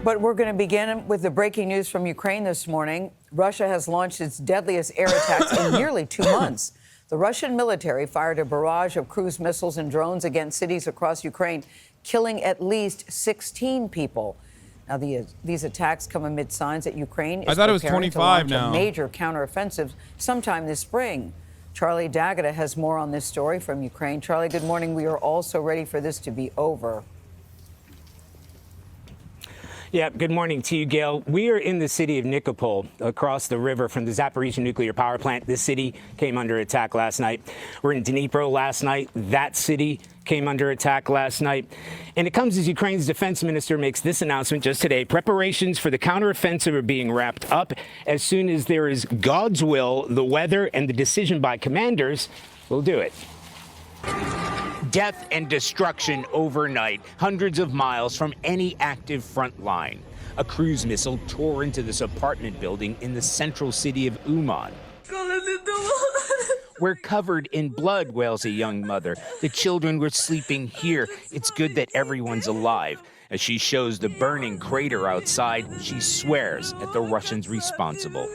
But we're going to begin with the breaking news from Ukraine this morning. Russia has launched its deadliest air attacks in nearly 2 months. The Russian military fired a barrage of cruise missiles and drones against cities across Ukraine, killing at least 16 people. Now, these attacks come amid signs that Ukraine is preparing to launch a major counteroffensive sometime this spring. Charlie D'Agata has more on this story from Ukraine. Charlie, good morning. We are all so ready for this to be over. Yeah, good morning to you, Gail. We are in the city of Nikopol, across the river from the Zaporizhzhia nuclear power plant. This city came under attack last night. We're in Dnipro last night. That city came under attack last night. And it comes as Ukraine's defense minister makes this announcement just today. Preparations for the counteroffensive are being wrapped up. As soon as there is God's will, the weather, and the decision by commanders, we'll do it. Death and destruction overnight, hundreds of miles from any active front line. A cruise missile tore into this apartment building in the central city of Uman. We're covered in blood, wails a young mother. The children were sleeping here. It's good that everyone's alive. As she shows the burning crater outside, she swears at the Russians responsible.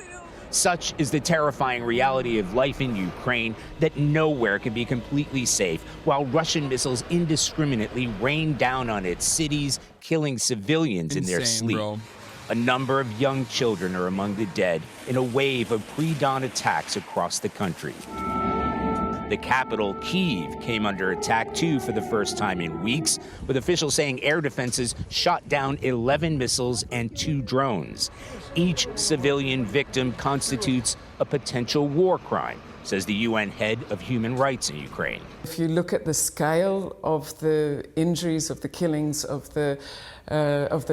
Such is the terrifying reality of life in Ukraine that nowhere can be completely safe while Russian missiles indiscriminately rain down on its cities, killing civilians in their sleep. Bro. A number of young children are among the dead in a wave of pre-dawn attacks across the country. The capital, Kyiv, came under attack, too, for the first time in weeks, with officials saying air defenses shot down 11 missiles and 2 drones. Each civilian victim constitutes a potential war crime, says the UN head of human rights in Ukraine. If you look at the scale of the injuries, of the killings, of the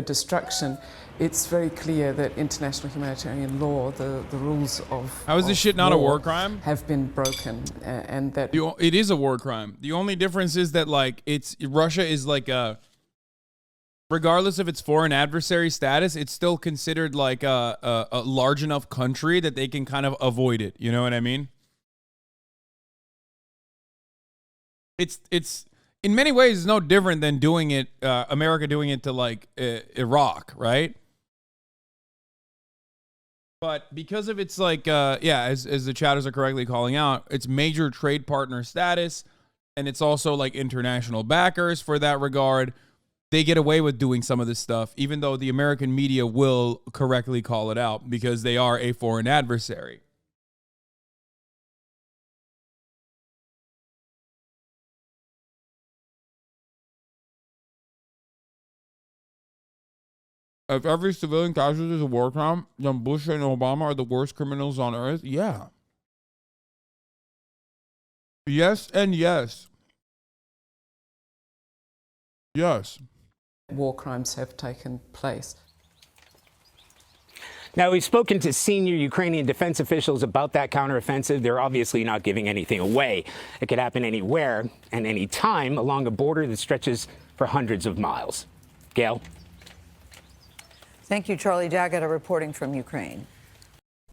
destruction, it's very clear that international humanitarian law, the rules of how is this shit not a war crime? Have been broken, and that it is a war crime. The only difference is that Russia is like a, regardless of its foreign adversary status, it's still considered like a large enough country that they can kind of avoid it. You know what I mean? It's in many ways it's no different than doing it, America doing it to like Iraq, right? But because of its like, as the chatters are correctly calling out, its major trade partner status, and it's also like international backers for that regard, they get away with doing some of this stuff, even though the American media will correctly call it out because they are a foreign adversary. If every civilian casualty is a war crime, then Bush and Obama are the worst criminals on earth? Yeah. Yes and yes. Yes. War crimes have taken place. Now, we've spoken to senior Ukrainian defense officials about that counteroffensive. They're obviously not giving anything away. It could happen anywhere and any time along a border that stretches for hundreds of miles. Gail? Thank you, Charlie D'Agata, reporting from Ukraine.